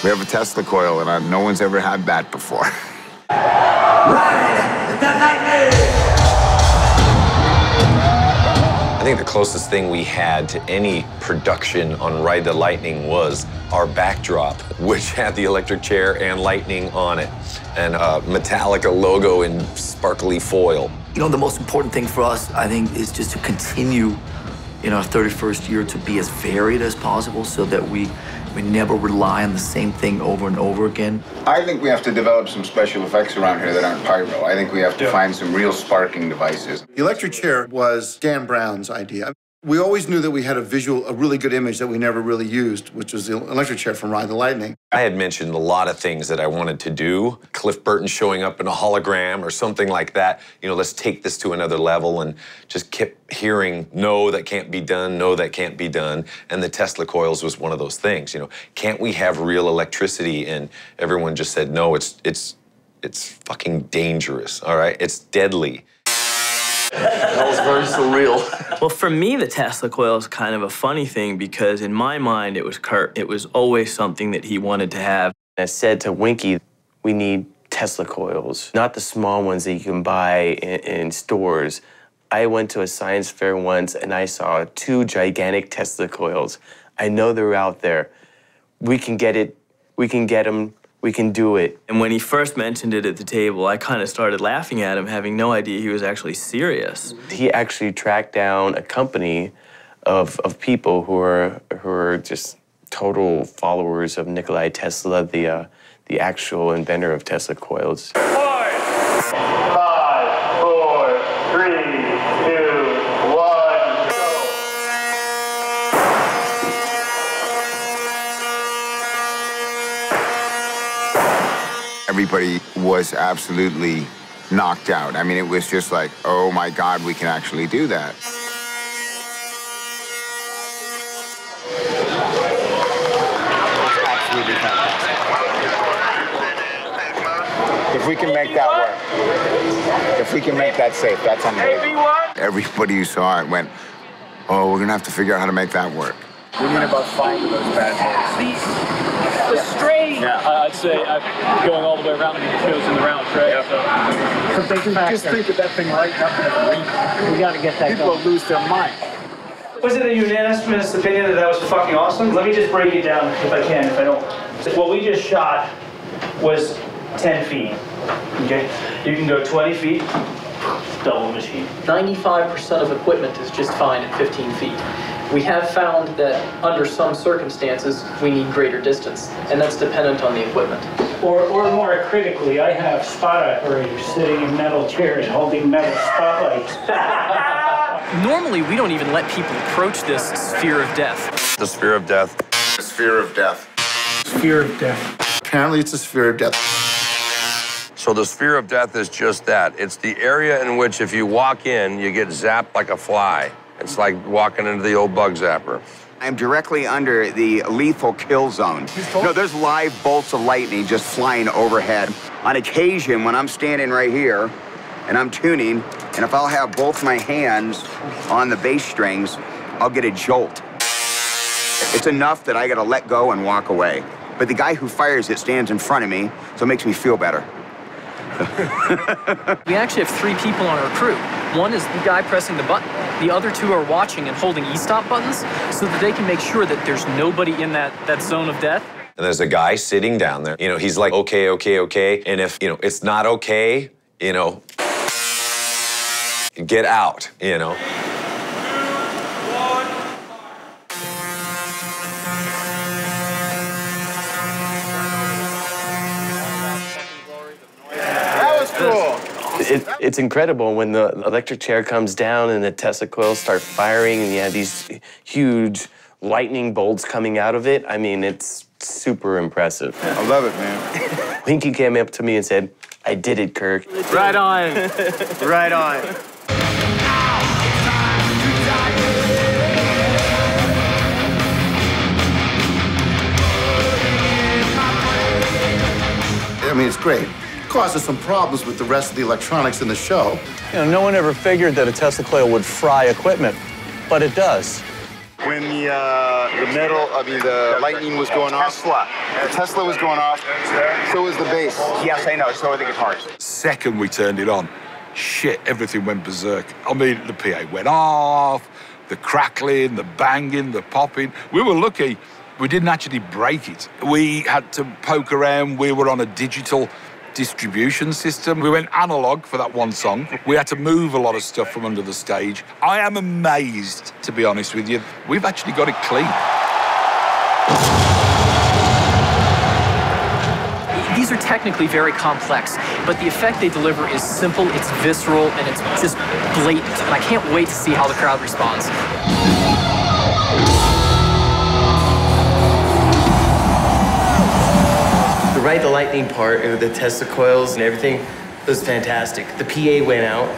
We have a Tesla coil, and no one's ever had that before. Ride the lightning! I think the closest thing we had to any production on Ride the Lightning was our backdrop, which had the electric chair and lightning on it, and a Metallica logo in sparkly foil. You know, the most important thing for us, I think, is just to continue in our 31st year to be as varied as possible so that we never rely on the same thing over and over again. I think we have to develop some special effects around here that aren't pyro. I think we have to find some real sparking devices. The electric chair was Dan Brown's idea. We always knew that we had a really good image that we never really used, which was the electric chair from Ride the Lightning. I had mentioned a lot of things that I wanted to do. Cliff Burton showing up in a hologram or something like that. You know, let's take this to another level, and just kept hearing, no, that can't be done, no, that can't be done. And the Tesla coils was one of those things, you know. Can't we have real electricity? And everyone just said, no, it's fucking dangerous, all right? It's deadly. That was very surreal. Well, for me, the Tesla coil is kind of a funny thing because in my mind, it was Kurt. It was always something that he wanted to have. I said to Winky, we need Tesla coils, not the small ones that you can buy in stores. I went to a science fair once and I saw 2 gigantic Tesla coils. I know they're out there. We can get it. We can get them. We can do it. And when he first mentioned it at the table, I kind of started laughing at him, having no idea he was actually serious. He actually tracked down a company of people who are just total followers of Nikolai Tesla, the actual inventor of Tesla coils. 5, 4, 3, 2, 1, go. Everybody was absolutely knocked out. I mean, it was just like, oh my God, we can actually do that. Absolutely fantastic. If we can make that work, if we can make that safe, that's unbelievable. Everybody who saw it went, oh, we're gonna have to figure out how to make that work. We need about 5 of those bad boys. The strain. Yeah, I'd say going all the way around, it goes in the round, right? Yep. So Just think of that thing right up in the ring. we got to get that People will lose their mind. Was it a unanimous opinion that was fucking awesome? Let me just break it down if I can, if I don't. What we just shot was 10 feet, okay? You can go 20 feet, double machine. 95% of equipment is just fine at 15 feet. We have found that under some circumstances, we need greater distance, and that's dependent on the equipment. Or more critically, I have spot operators sitting in metal chairs holding metal spotlights. Normally, we don't even let people approach this sphere of death. The sphere of death. The sphere of death. Sphere of death. Apparently, it's a sphere of death. So the sphere of death is just that. It's the area in which if you walk in, you get zapped like a fly. It's like walking into the old bug zapper. I'm directly under the lethal kill zone. No, there's live bolts of lightning just flying overhead. On occasion, when I'm standing right here and I'm tuning, and if I'll have both my hands on the bass strings, I'll get a jolt. It's enough that I gotta let go and walk away. But the guy who fires it stands in front of me, so it makes me feel better. We actually have 3 people on our crew. One is the guy pressing the button. The other 2 are watching and holding e-stop buttons so that they can make sure that there's nobody in that zone of death. And there's a guy sitting down there. You know, he's like, okay, okay, okay. And if, you know, it's not okay, you know, get out, you know. It's incredible when the electric chair comes down and the Tesla coils start firing and you have these huge lightning bolts coming out of it. I mean, it's super impressive. I love it, man. Winky came up to me and said, I did it, Kirk. Right on. Right on. I mean, it's great. Causes some problems with the rest of the electronics in the show. You know, no one ever figured that a Tesla coil would fry equipment, but it does. When the lightning was going off. The Tesla was going off. So was the bass. Yes, I know. So are the guitars. Second we turned it on, shit, everything went berserk. I mean, the PA went off, the crackling, the banging, the popping. We were lucky we didn't actually break it. We had to poke around. We were on a digital distribution system. We went analog for that one song. We had to move a lot of stuff from under the stage. I am amazed, to be honest with you. We've actually got it clean. These are technically very complex, but the effect they deliver is simple, it's visceral, and it's just blatant. And I can't wait to see how the crowd responds. The Ride the Lightning part, the Tesla coils and everything, was fantastic. The PA went out,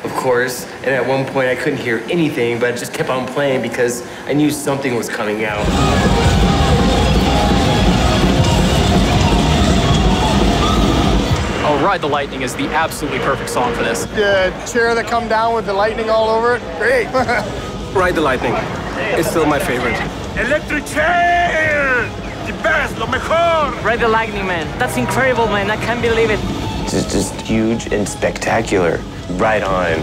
of course, and at one point I couldn't hear anything, but I just kept on playing because I knew something was coming out. Oh, Ride the Lightning is the absolutely perfect song for this. The chair that come down with the lightning all over it, great. Ride the Lightning, it's still my favorite. Electric chair! The best, lo mejor! Ride the Lightning, man. That's incredible, man. I can't believe it. It's just huge and spectacular. Right on.